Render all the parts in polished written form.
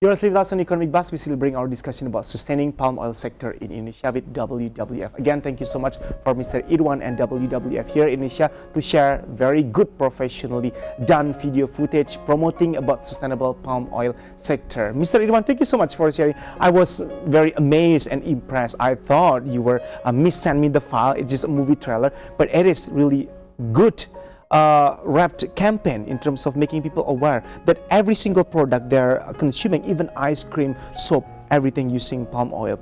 You're listening to us on Economic Buzz. We still bring our discussion about sustaining palm oil sector in Indonesia with WWF. Again, thank you so much for Mr. IRWAN and WWF here in Indonesia to share very good professionally done video footage promoting about sustainable palm oil sector. Mr. IRWAN, thank you so much for sharing. I was very amazed and impressed. I thought you were sent me the file. It's just a movie trailer, but it is really good wrapped campaign in terms of making people aware that every single product they're consuming, even ice cream, soap, everything using palm oil.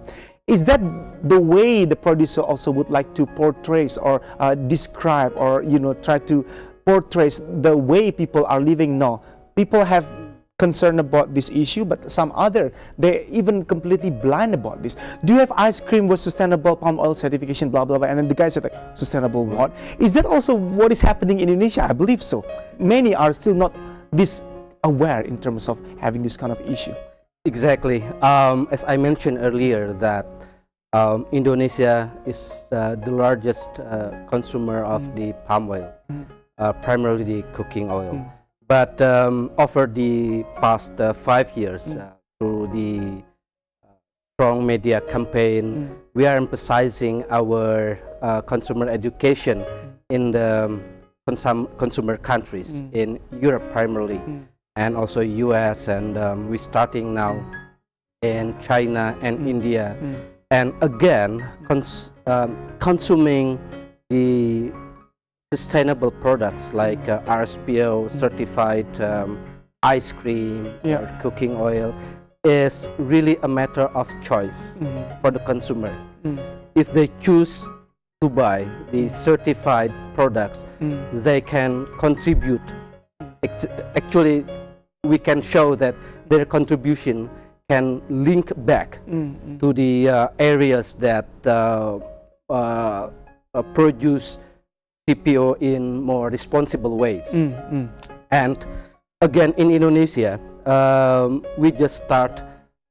Is that the way the producer also would like to portray or describe, or try to portray the way people are living now? People have concern about this issue, but some other, they're even completely blind about this. Do you have ice cream with sustainable palm oil certification, blah blah blah, and then the guy said like, sustainable what? Is that also what is happening in Indonesia? I believe so. Many are still not this aware in terms of having this kind of issue. Exactly. As I mentioned earlier, that Indonesia is the largest consumer of the palm oil, primarily the cooking oil. But over the past 5 years, through the strong media campaign, we are emphasizing our consumer education in the consumer countries, in Europe primarily, and also US, and we're starting now in China and India. And again, consuming the sustainable products like RSPO certified ice cream or cooking oil is really a matter of choice for the consumer. If they choose to buy the certified products, they can contribute. Actually, we can show that their contribution can link back to the areas that produce CPO in more responsible ways. And again, in Indonesia, we just start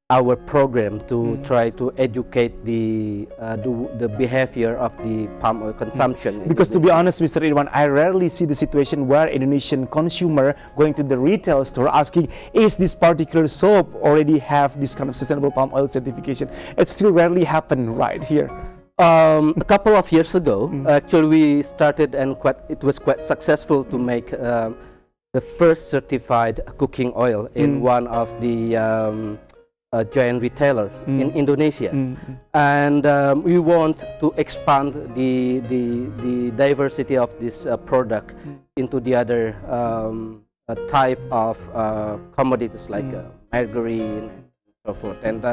our program to try to educate the behavior of the palm oil consumption. Because to be honest, Mr. IRWAN, I rarely see the situation where Indonesian consumer going to the retail store asking, is this particular soap already have this kind of sustainable palm oil certification? It still rarely happen right here. A couple of years ago, actually we started, and it was quite successful to make the first certified cooking oil in one of the giant retailer in Indonesia. And we want to expand the diversity of this product into the other type of commodities like margarine, so forth, and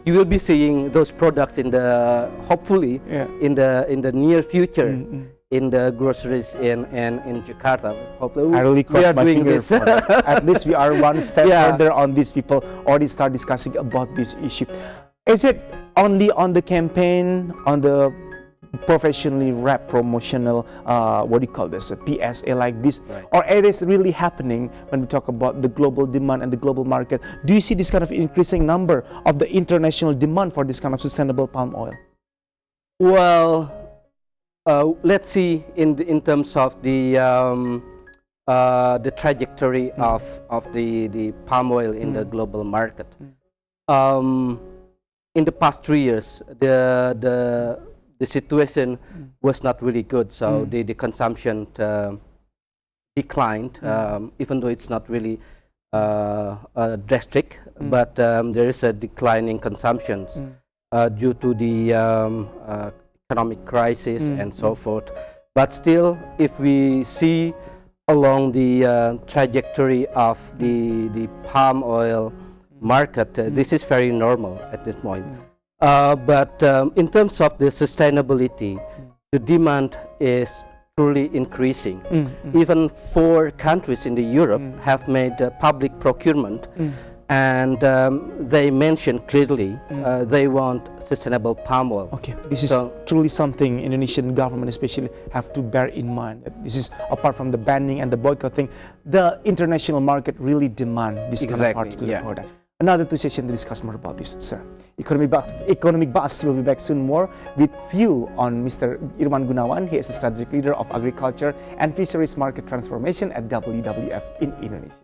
you will be seeing those products in the hopefully in the near future in the groceries in Jakarta. Hopefully, I really cross my fingers for that. At least we are one step further on these. People already start discussing about this issue. Is it only on the campaign, on the professionally wrapped promotional what do you call this, a PSA like this, or it is really happening when we talk about the global demand and the global market? Do you see this kind of increasing number of the international demand for this kind of sustainable palm oil? Well, let's see in terms of the trajectory of the palm oil in the global market. In the past 3 years, the situation was not really good, so the consumption declined, even though it's not really drastic, but there is a decline in consumption due to the economic crisis and so forth. But still, if we see along the trajectory of the palm oil market, this is very normal at this point. But in terms of the sustainability, the demand is truly increasing. Even 4 countries in Europe have made public procurement, and they mention clearly they want sustainable palm oil. Okay, this is truly something Indonesian government especially have to bear in mind. This is apart from the banning and the boycotting, the international market really demand this kind of particular product. Another 2 sessions to discuss more about this, sir. Economic Buzz will be back soon more with view on Mr. IRWAN Gunawan. He is the strategic leader of agriculture and fisheries market transformation at WWF in Indonesia.